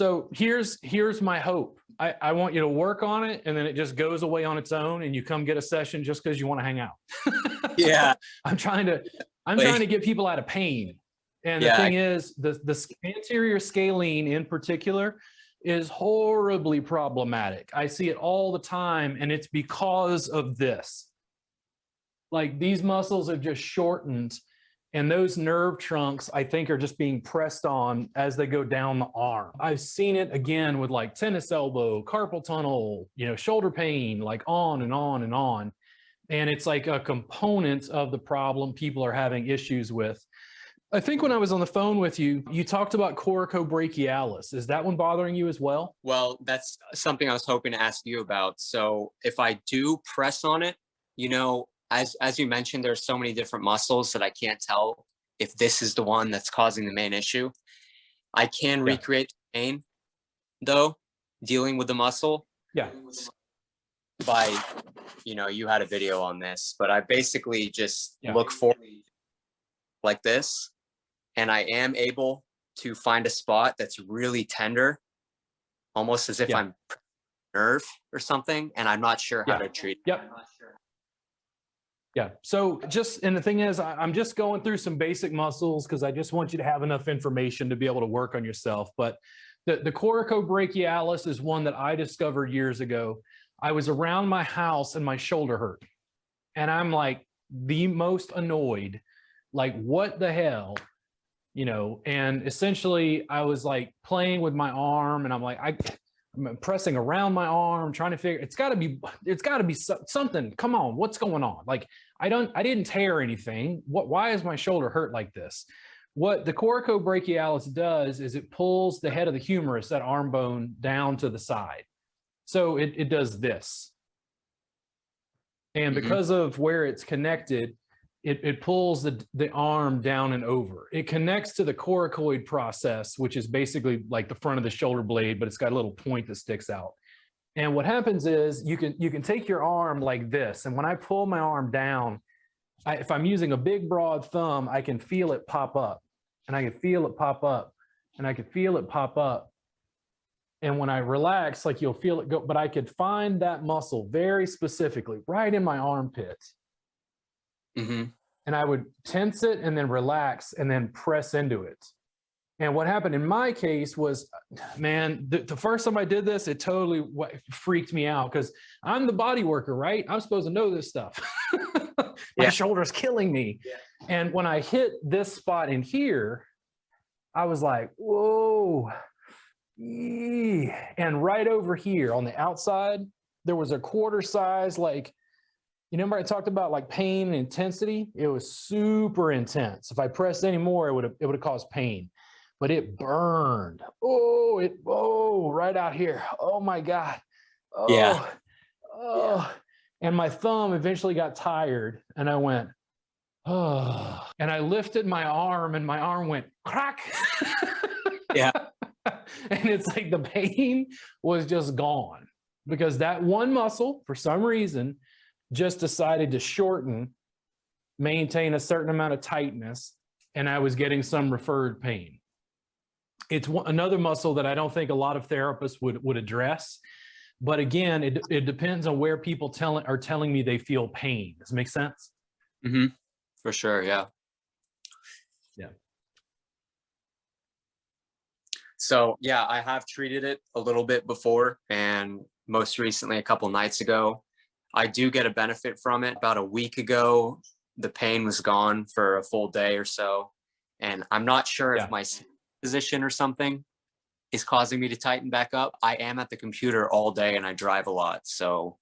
So here's my hope. I want you to work on it, and then it just goes away on its own, and you come get a session just because you want to hang out. Yeah. I'm trying to get people out of pain. And the Yeah. thing is, the anterior scalene in particular is horribly problematic. I see it all the time, and it's because of this. Like, these muscles have just shortened, and those nerve trunks, I think, are just being pressed on as they go down the arm. I've seen it again with like tennis elbow, carpal tunnel, shoulder pain, like on and on and on. And it's like a component of the problem people are having issues with. I think when I was on the phone with you, you talked about coracobrachialis. Is that one bothering you as well? Well, that's something I was hoping to ask you about. So if I do press on it, as you mentioned, there's so many different muscles that I can't tell if this is the one that's causing the main issue. I can recreate the pain, though, dealing with the muscle. Yeah. By, you had a video on this, but I basically just look forward like this, and I am able to find a spot that's really tender, almost as if I'm nerve or something, and I'm not sure how to treat it. Yep. Yeah. So and the thing is, I'm just going through some basic muscles because I just want you to have enough information to be able to work on yourself. But the coracobrachialis is one that I discovered years ago. I was around my house and my shoulder hurt. And I'm like the most annoyed, like, what the hell, and essentially I was like playing with my arm, and I'm like, I'm pressing around my arm, trying to figure, it's gotta be something. Come on, what's going on? Like, I didn't tear anything. Why is my shoulder hurt like this? What the coracobrachialis does is it pulls the head of the humerus, that arm bone, down to the side. So it does this. And because of where it's connected, it pulls the arm down and over. It connects to the coracoid process, which is basically like the front of the shoulder blade, but it's got a little point that sticks out. And what happens is you can take your arm like this. And when I pull my arm down, if I'm using a big, broad thumb, I can feel it pop up, and I can feel it pop up, and I can feel it pop up. And when I relax, like, you'll feel it go, but I could find that muscle very specifically right in my armpit. And I would tense it and then relax and then press into it. And what happened in my case was, man, the first time I did this, it totally freaked me out because I'm the body worker, right? I'm supposed to know this stuff. My shoulder's killing me. And when I hit this spot in here, I was like, whoa. And right over here on the outside, there was a quarter size, like, remember I talked about like pain and intensity? It was super intense. If I pressed any more, it would have caused pain, but it burned. Right out here. Oh my God. And my thumb eventually got tired, and I went, oh, and I lifted my arm, and my arm went crack. And it's like the pain was just gone because that one muscle, for some reason, just decided to shorten, maintain a certain amount of tightness, and I was getting some referred pain. It's another muscle that I don't think a lot of therapists would address. But again, it depends on where people are telling me they feel pain. Does it make sense? For sure, yeah. So yeah, I have treated it a little bit before, and most recently, a couple nights ago, I do get a benefit from it. About a week ago, the pain was gone for a full day or so. And I'm not sure if my position or something is causing me to tighten back up. I am at the computer all day and I drive a lot. So